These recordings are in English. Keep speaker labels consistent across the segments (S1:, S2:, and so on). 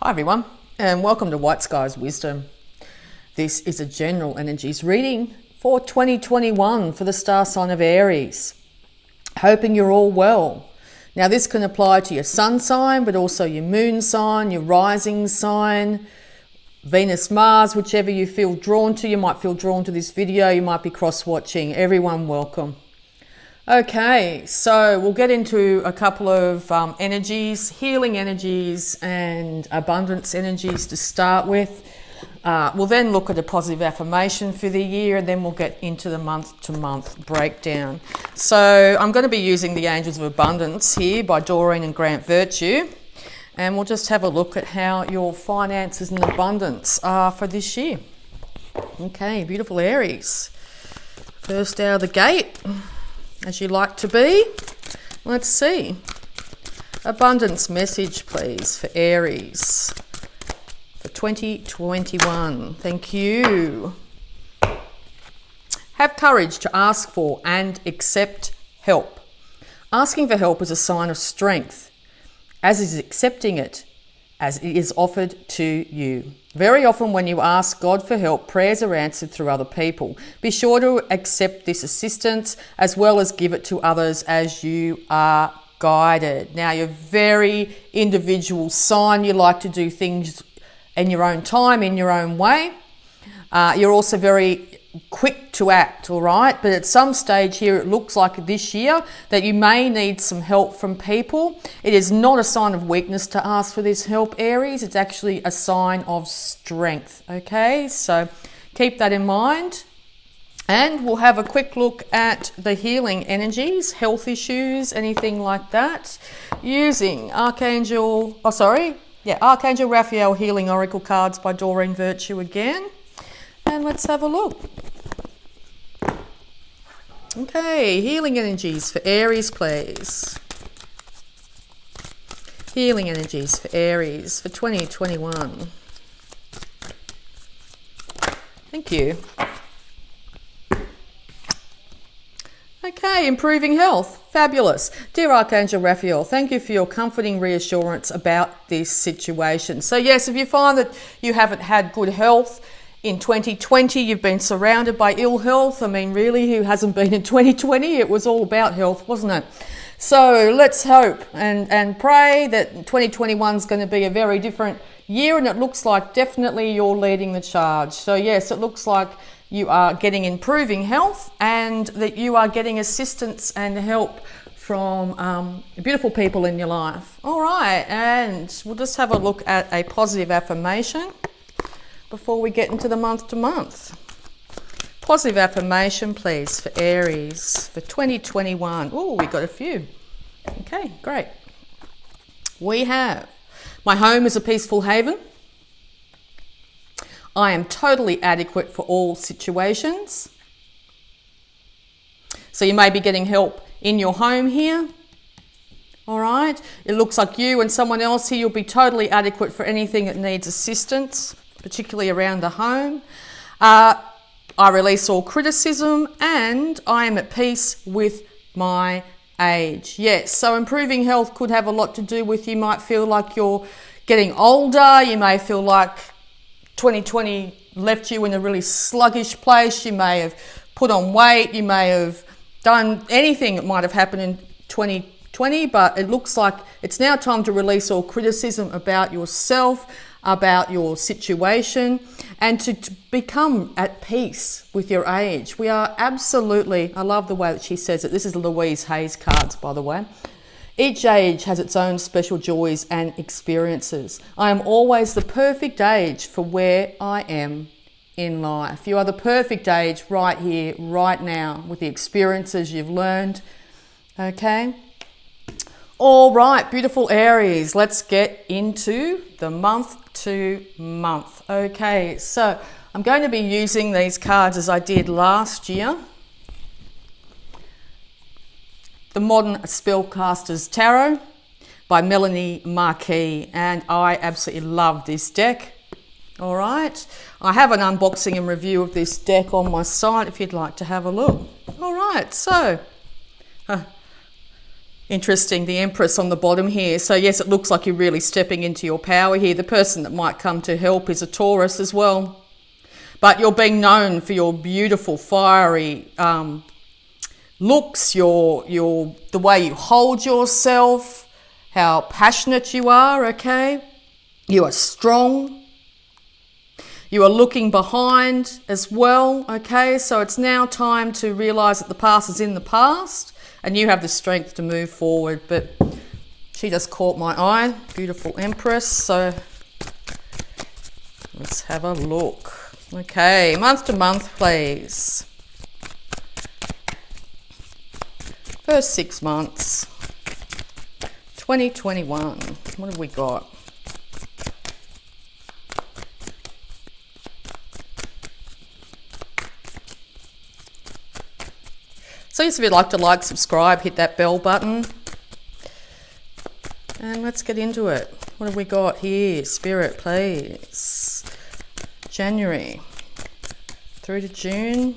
S1: Hi everyone, and welcome to Whiteskys Wisdom. This is a general energies reading for 2021 for the star sign of Aries. Hoping you're all well. Now this can apply to your sun sign, but also your moon sign, your rising sign, Venus, Mars, whichever you feel drawn to. You might feel drawn to this video, you might be cross-watching. Everyone welcome. Okay, so we'll get into a couple of energies, healing energies and abundance energies to start with. We'll then look at a positive affirmation for the year, and then we'll get into the month-to-month breakdown. So I'm going to be using the Angels of Abundance here by Doreen and Grant Virtue, and we'll just have a look at how your finances and abundance are for this year. Okay, beautiful Aries. First out of the gate, as you like to be. Let's see. Abundance message, please, for Aries for 2021. Thank you. Have courage to ask for and accept help. Asking for help is a sign of strength, as is accepting it as it is offered to you. Very often when you ask God for help, prayers are answered through other people. Be sure to accept this assistance as well as give it to others as you are guided. Now, you're very individual sign. You like to do things in your own time, in your own way. You're also very quick to act, all right? But at some stage here, it looks like this year that you may need some help from people. It is not a sign of weakness to ask for this help, Aries. It's actually a sign of strength, okay? So keep that in mind. And we'll have a quick look at the healing energies, health issues, anything like that, using Archangel Raphael Healing Oracle cards by Doreen Virtue again. And let's have a look. Okay, healing energies for Aries, please. Healing energies for Aries for 2021. Thank you. Okay, improving health. Fabulous. Dear Archangel Raphael, thank you for your comforting reassurance about this situation. So yes, if you find that you haven't had good health in 2020, you've been surrounded by ill health. I mean, really, who hasn't been in 2020? It was all about health, wasn't it? So let's hope and pray that 2021 is going to be a very different year, and it looks like definitely you're leading the charge. So yes, it looks like you are getting improving health and that you are getting assistance and help from beautiful people in your life. All right, and we'll just have a look at a positive affirmation before we get into the month-to-month. Positive affirmation, please, for Aries for 2021. Oh, we got a few. Okay, great. We have, my home is a peaceful haven. I am totally adequate for all situations. So you may be getting help in your home here. All right. It looks like you and someone else here, you'll be totally adequate for anything that needs assistance, particularly around the home. I release all criticism and I am at peace with my age. Yes, so improving health could have a lot to do with, you might feel like you're getting older. You may feel like 2020 left you in a really sluggish place. You may have put on weight. You may have done anything that might have happened in 2020, but it looks like it's now time to release all criticism about yourself, about your situation, and to become at peace with your age. We are absolutely, I love the way that she says it. This is Louise Hay's cards, by the way. Each age has its own special joys and experiences. I am always the perfect age for where I am in life. You are the perfect age right here, right now, with the experiences you've learned. Okay? All right, beautiful Aries. Let's get into the month-to-month. Okay, so I'm going to be using these cards as I did last year. The Modern Spellcasters Tarot by Melanie Marquis, and I absolutely love this deck. All right, I have an unboxing and review of this deck on my site if you'd like to have a look. All right, so Interesting, the Empress on the bottom here. So yes, it looks like you're really stepping into your power here. The person that might come to help is a Taurus as well. But you're being known for your beautiful, fiery looks, the way you hold yourself, how passionate you are, okay? You are strong. You are looking behind as well, okay? So it's now time to realise that the past is in the past and you have the strength to move forward. But she just caught my eye, beautiful Empress. So let's have a look. Okay, month to month, please. First 6 months, 2021. What have we got? So if you'd like to like, subscribe, hit that bell button. And let's get into it. What have we got here? Spirit, please. January through to June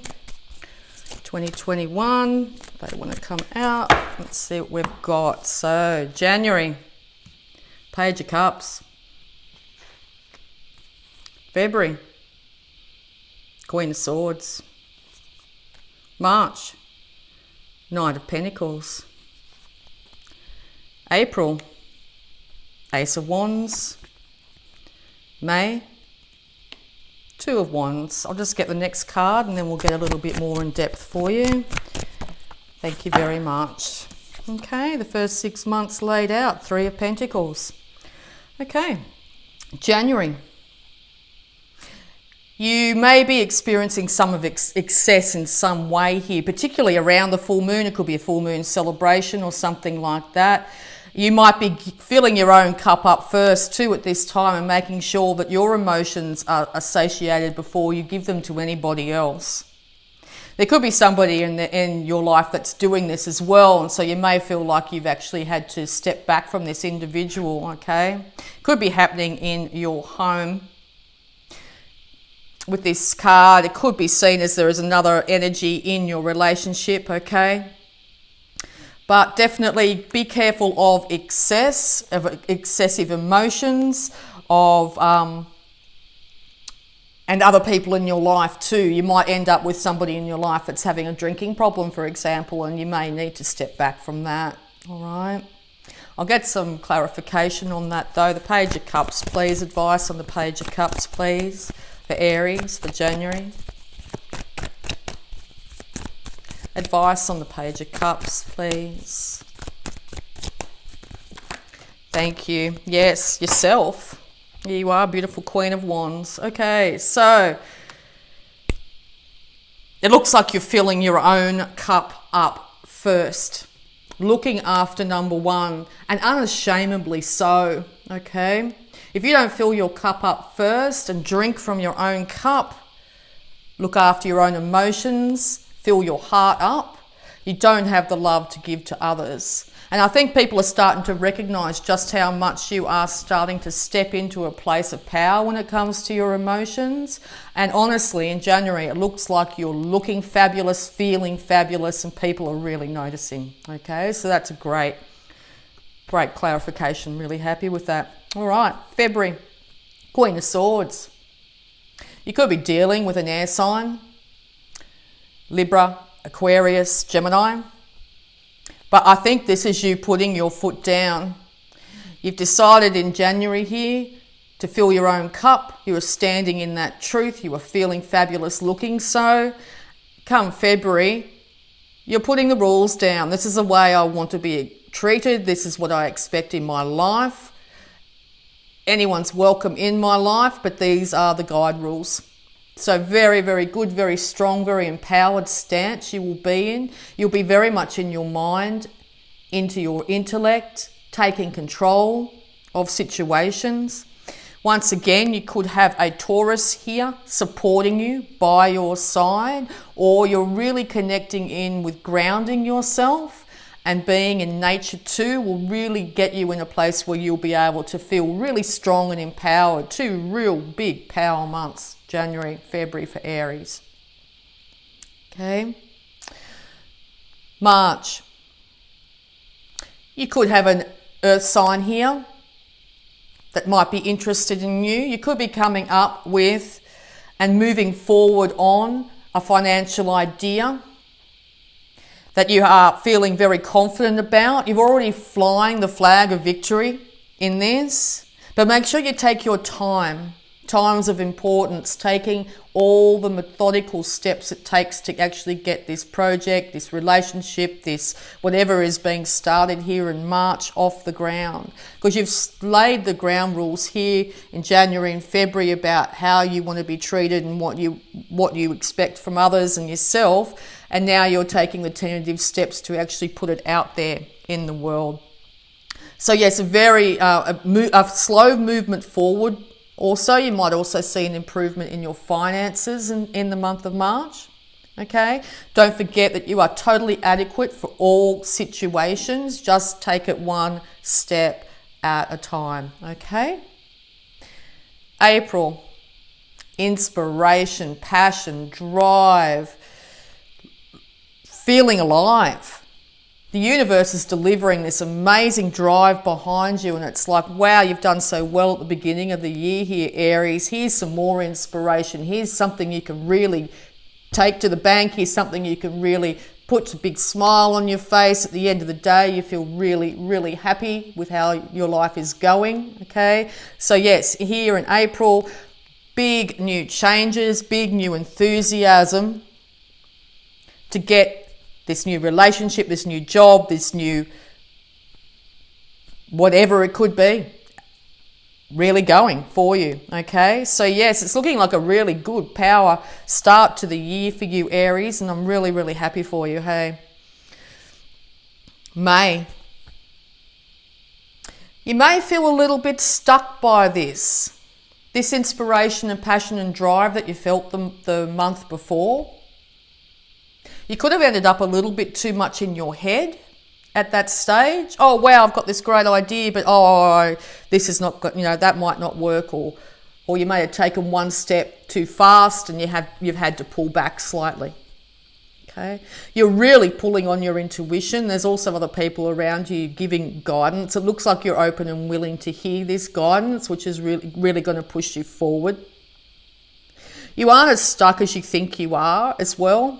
S1: 2021. They want to come out. Let's see what we've got. So January, Page of Cups. February, Queen of Swords. March, Knight of Pentacles. April, Ace of Wands. May, Two of Wands. I'll just get the next card and then we'll get a little bit more in depth for you. Thank you very much. Okay, the first 6 months laid out. Three of Pentacles. Okay, January. You may be experiencing some of excess in some way here, particularly around the full moon. It could be a full moon celebration or something like that. You might be filling your own cup up first too at this time and making sure that your emotions are satiated before you give them to anybody else. There could be somebody in your life that's doing this as well, and so you may feel like you've actually had to step back from this individual, okay? Could be happening in your home. With this card, it could be seen as there is another energy in your relationship, okay? But definitely be careful of excessive emotions, and other people in your life too. You might end up with somebody in your life that's having a drinking problem, for example, and you may need to step back from that, all right? I'll get some clarification on that though. The Page of Cups, please. Advice on the Page of Cups, please. For Aries, for January. Advice on the Page of Cups, please. Thank you. Yes, yourself. Here you are, beautiful Queen of Wands. Okay, so it looks like you're filling your own cup up first. Looking after number one, and unashamedly so, okay? If you don't fill your cup up first and drink from your own cup, look after your own emotions, fill your heart up, you don't have the love to give to others. And I think people are starting to recognise just how much you are starting to step into a place of power when it comes to your emotions. And honestly, in January, it looks like you're looking fabulous, feeling fabulous, and people are really noticing. Okay, so that's a great clarification. Really happy with that. All right, February, Queen of Swords. You could be dealing with an air sign, Libra, Aquarius, Gemini. But I think this is you putting your foot down. You've decided in January here to fill your own cup. You are standing in that truth. You are feeling fabulous looking so. Come February, you're putting the rules down. This is the way I want to be treated. This is what I expect in my life. Anyone's welcome in my life, but these are the guide rules. So very, very good, very strong, very empowered stance you will be in. You'll be very much in your mind, into your intellect, taking control of situations. Once again, you could have a Taurus here supporting you by your side, or you're really connecting in with grounding yourself. And being in nature too will really get you in a place where you'll be able to feel really strong and empowered. Two real big power months, January, February for Aries. Okay. March. You could have an earth sign here that might be interested in you. You could be coming up with and moving forward on a financial idea that you are feeling very confident about. You're already flying the flag of victory in this, but make sure you take your time. Times of importance, taking all the methodical steps it takes to actually get this project, this relationship, this whatever is being started here in March off the ground. Because you've laid the ground rules here in January and February about how you want to be treated and what you expect from others and yourself, and now you're taking the tentative steps to actually put it out there in the world. So yes, a slow movement forward. Also, you might also see an improvement in your finances in the month of March. Okay, don't forget that you are totally adequate for all situations. Just take it one step at a time. Okay. April, inspiration, passion, drive, feeling alive. The universe is delivering this amazing drive behind you, and it's like, wow, you've done so well at the beginning of the year here, Aries. Here's some more inspiration. Here's something you can really take to the bank. Here's something you can really put a big smile on your face. At the end of the day, you feel really, really happy with how your life is going, okay? So yes, here in April, big new changes, big new enthusiasm to get this new relationship, this new job, this new whatever it could be, really going for you, okay? So yes, it's looking like a really good power start to the year for you, Aries, and I'm really, really happy for you, hey? May. You may feel a little bit stuck by this inspiration and passion and drive that you felt the month before. You could have ended up a little bit too much in your head at that stage. Oh, wow, I've got this great idea, but this is not, that might not work. Or you may have taken one step too fast and you've had to pull back slightly. Okay, you're really pulling on your intuition. There's also other people around you giving guidance. It looks like you're open and willing to hear this guidance, which is really, really going to push you forward. You aren't as stuck as you think you are as well.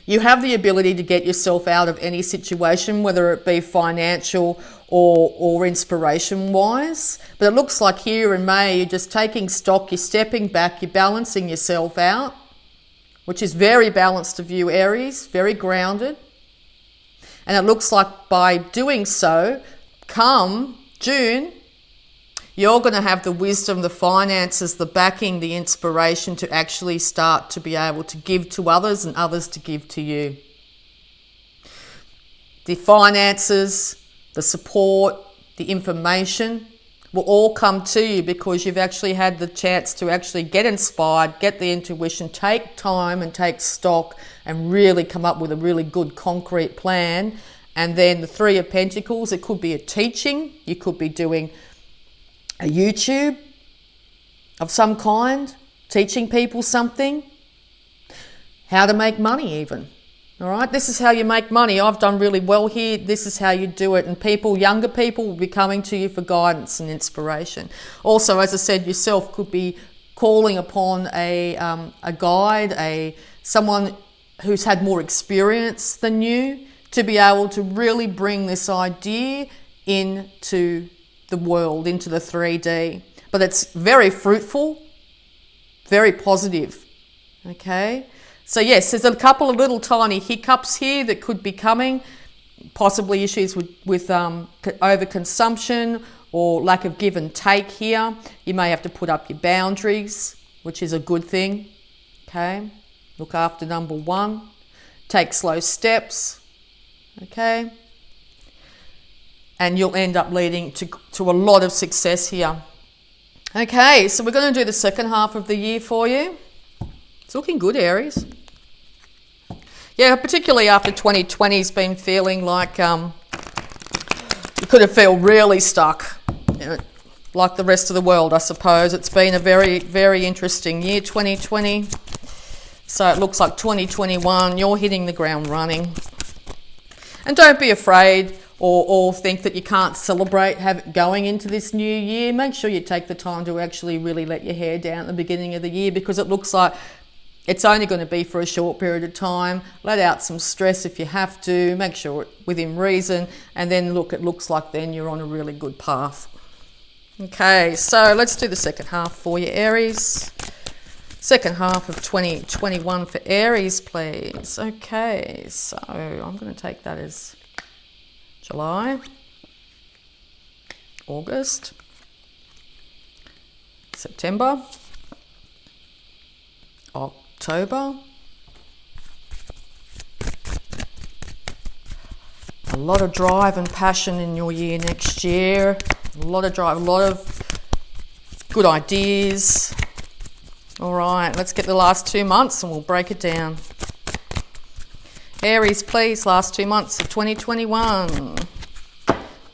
S1: You have the ability to get yourself out of any situation, whether it be financial or inspiration-wise. But it looks like here in May, you're just taking stock, you're stepping back, you're balancing yourself out, which is very balanced of you, Aries, very grounded. And it looks like by doing so, come June, you're going to have the wisdom, the finances, the backing, the inspiration to actually start to be able to give to others and others to give to you. The finances, the support, the information will all come to you because you've actually had the chance to actually get inspired, get the intuition, take time and take stock and really come up with a really good concrete plan. And then the Three of Pentacles, it could be a teaching, you could be doing a YouTube of some kind, teaching people something, how to make money even. All right, this is how you make money. I've done really well here. This is how you do it. And people, younger people, will be coming to you for guidance and inspiration. Also, as I said, yourself could be calling upon a guide, someone who's had more experience than you to be able to really bring this idea into the world, into the 3D. But it's very fruitful, very positive. Okay, so yes, there's a couple of little tiny hiccups here that could be coming, possibly issues with overconsumption or lack of give and take here. You may have to put up your boundaries, which is a good thing. Okay, look after number one, take slow steps. Okay, and you'll end up leading to a lot of success here. Okay, so we're going to do the second half of the year for you. It's looking good, Aries. Yeah, particularly after 2020's been feeling like you could have felt really stuck, like the rest of the world, I suppose. It's been a very, very interesting year, 2020. So it looks like 2021, you're hitting the ground running. And don't be afraid or think that you can't celebrate going into this new year, make sure you take the time to actually really let your hair down at the beginning of the year, because it looks like it's only going to be for a short period of time. Let out some stress if you have to, make sure it's within reason, and then look, it looks like then you're on a really good path. Okay, so let's do the second half for you, Aries. Second half of 2021 for Aries, please. Okay, so I'm going to take that as July, August, September, October. A lot of drive and passion in your year next year. A lot of drive, a lot of good ideas. All right, let's get the last 2 months and we'll break it down. Aries, please, last 2 months of 2021.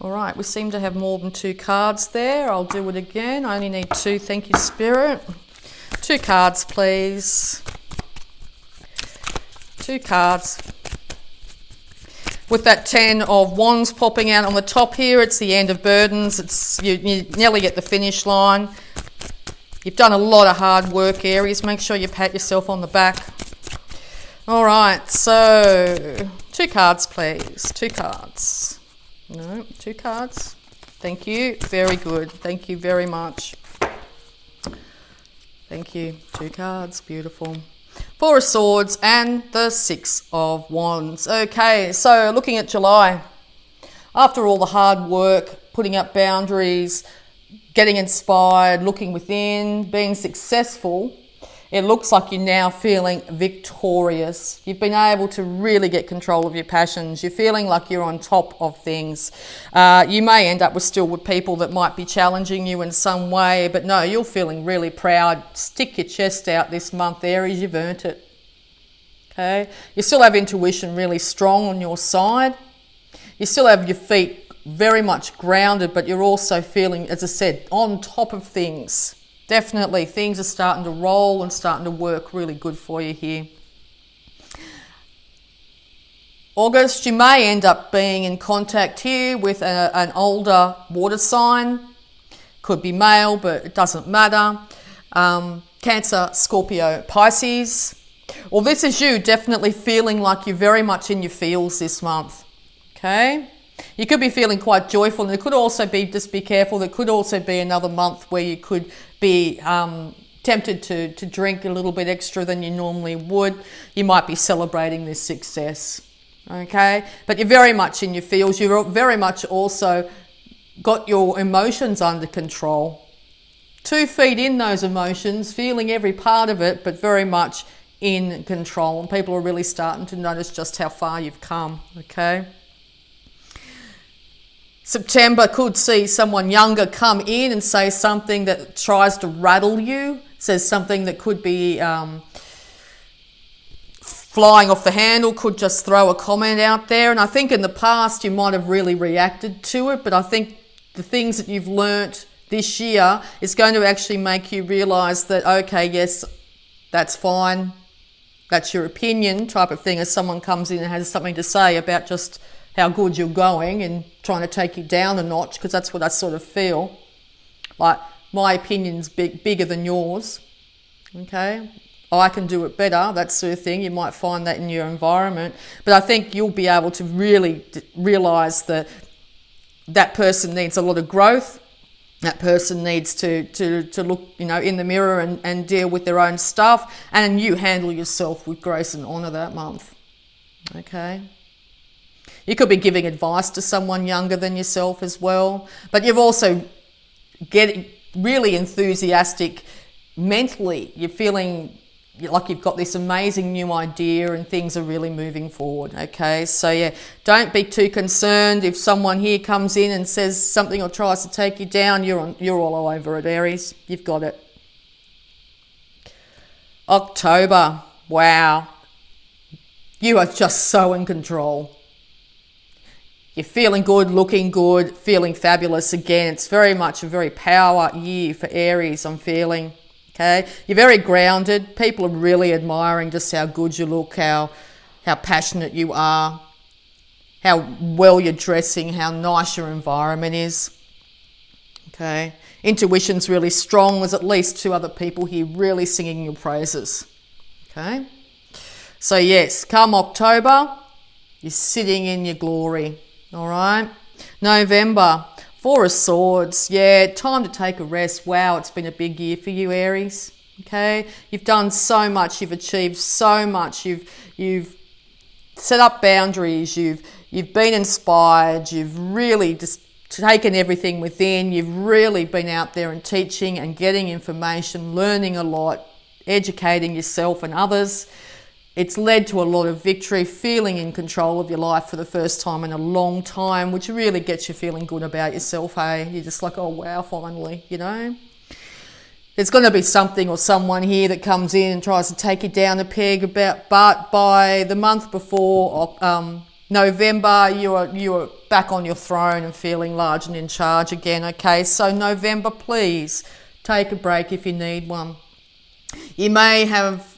S1: All right, we seem to have more than 2 cards there. I'll do it again. I only need 2. Thank you, Spirit. 2 cards, please. 2 cards. With that 10 of Wands popping out on the top here, it's the end of burdens. It's you nearly at the finish line. You've done a lot of hard work, Aries. Make sure you pat yourself on the back. All right, so 2 cards, please. 2 cards. No, 2 cards. Thank you. Very good. Thank you very much. Thank you. 2 cards. Beautiful. 4 of Swords and the 6 of Wands. Okay, so looking at July. After all the hard work, putting up boundaries, getting inspired, looking within, being successful, it looks like you're now feeling victorious. You've been able to really get control of your passions. You're feeling like you're on top of things. You may end up with people that might be challenging you in some way, but no, you're feeling really proud. Stick your chest out this month, Aries. You've earned it. Okay? You still have intuition really strong on your side. You still have your feet very much grounded, but you're also feeling, as I said, on top of things. Definitely, things are starting to roll and starting to work really good for you here. August, you may end up being in contact here with an older water sign. Could be male, but it doesn't matter. Cancer, Scorpio, Pisces. Well, this is you definitely feeling like you're very much in your feels this month. Okay? You could be feeling quite joyful, and it could also be, just be careful, there could also be another month where you could be tempted to drink a little bit extra than you normally would. You might be celebrating this success, okay? But you're very much in your feels. You're very much also got your emotions under control. 2 feet in those emotions, feeling every part of it, but very much in control. And people are really starting to notice just how far you've come, okay? September could see someone younger come in and say something that tries to rattle you, says something that could be flying off the handle, could just throw a comment out there. And I think in the past you might have really reacted to it, but I think the things that you've learnt this year is going to actually make you realise that, okay, yes, that's fine, that's your opinion type of thing, as someone comes in and has something to say about just how good you're going and trying to take you down a notch, because that's what I sort of feel. Like, my opinion's bigger than yours, okay? I can do it better, that sort of thing. You might find that in your environment. But I think you'll be able to really realise that that person needs a lot of growth. That person needs to look, in the mirror and deal with their own stuff. And you handle yourself with grace and honour that month, okay? You could be giving advice to someone younger than yourself as well, but you've also getting really enthusiastic mentally. You're feeling like you've got this amazing new idea and things are really moving forward, okay? So yeah, don't be too concerned if someone here comes in and says something or tries to take you down. You're all over it, Aries. You've got it. October, wow. You are just so in control. You're feeling good, looking good, feeling fabulous again. It's very much a very power year for Aries, I'm feeling. Okay? You're very grounded. People are really admiring just how good you look, how passionate you are. how well you're dressing, how nice your environment is. Okay, intuition's really strong. There's at least 2 other people here really singing your praises. Okay, so yes, come October, you're sitting in your glory. All right, November, 4 of Swords. Yeah, time to take a rest. Wow, it's been a big year for you, Aries. Okay, you've done so much, you've achieved so much, you've set up boundaries, you've been inspired, you've really just taken everything within, you've really been out there and teaching and getting information, learning a lot, educating yourself and others. It's led to a lot of victory, feeling in control of your life for the first time in a long time, which really gets you feeling good about yourself, hey? You're just like, oh wow, finally, you know? There's going to be something or someone here that comes in and tries to take you down a peg, but by the month before November, you're back on your throne and feeling large and in charge again, okay? So November, please take a break if you need one. You may have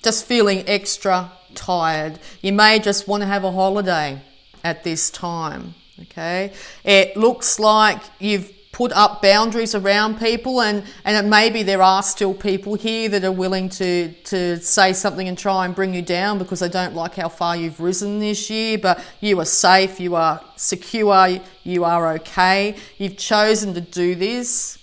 S1: just feeling extra tired. You may just want to have a holiday at this time, okay? It looks like you've put up boundaries around people, and it maybe there are still people here that are willing to say something and try and bring you down because they don't like how far you've risen this year, but you are safe, you are secure, you are okay. You've chosen to do this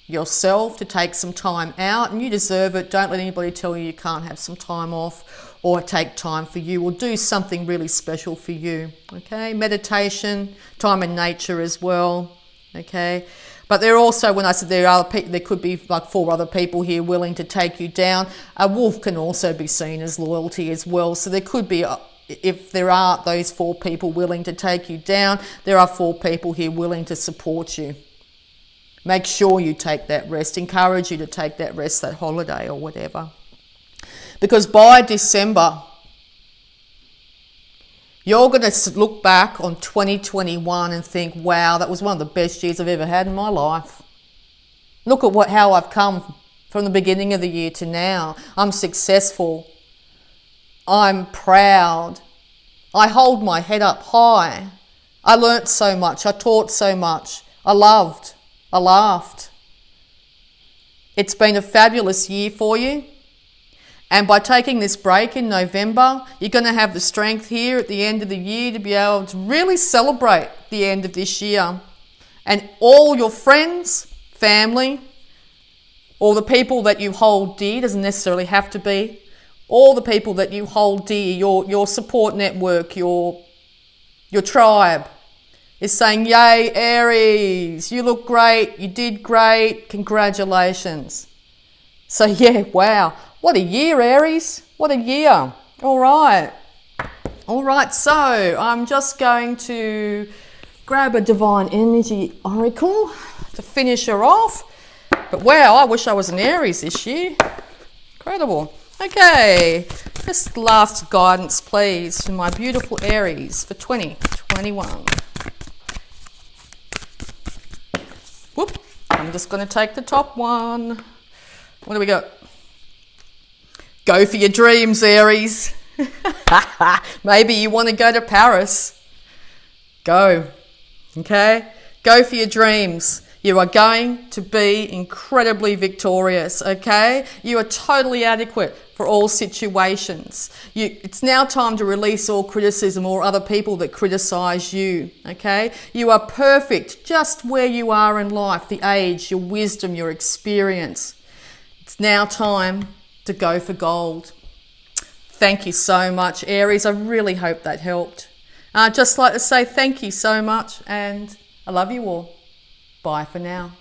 S1: yourself, to take some time out, and you deserve it. Don't let anybody tell you you can't have some time off or take time for you or do something really special for you, okay? Meditation, time in nature as well. Okay, but there also, when I said there are people, there could be like 4 other people here willing to take you down. A wolf can also be seen as loyalty as well. So there could be, if there aren't those 4 people willing to take you down, there are 4 people here willing to support you. Make sure you take that rest. Encourage you to take that rest, that holiday or whatever. Because by December, you're going to look back on 2021 and think, wow, that was one of the best years I've ever had in my life. Look at how I've come from the beginning of the year to now. I'm successful. I'm proud. I hold my head up high. I learnt so much. I taught so much. I loved. I laughed. It's been a fabulous year for you. And by taking this break in November, you're going to have the strength here at the end of the year to be able to really celebrate the end of this year. And all your friends, family, or the people that you hold dear, doesn't necessarily have to be, all the people that you hold dear, your support network, your tribe, is saying, yay, Aries, you look great, you did great, congratulations. So yeah, wow. What a year, Aries. What a year. All right. All right, so I'm just going to grab a Divine Energy Oracle to finish her off. But wow, I wish I was an Aries this year. Incredible. Okay, just last guidance, please, for my beautiful Aries for 2021. Whoop. I'm just going to take the top one. What do we got? Go for your dreams, Aries. Maybe you want to go to Paris. Go. Okay? Go for your dreams. You are going to be incredibly victorious, okay? You are totally adequate for all situations. It's now time to release all criticism or other people that criticize you, okay? You are perfect just where you are in life, the age, your wisdom, your experience. It's now time to go for gold. Thank you so much, Aries. I really hope that helped. I'd just like to say thank you so much, and I love you all. Bye for now.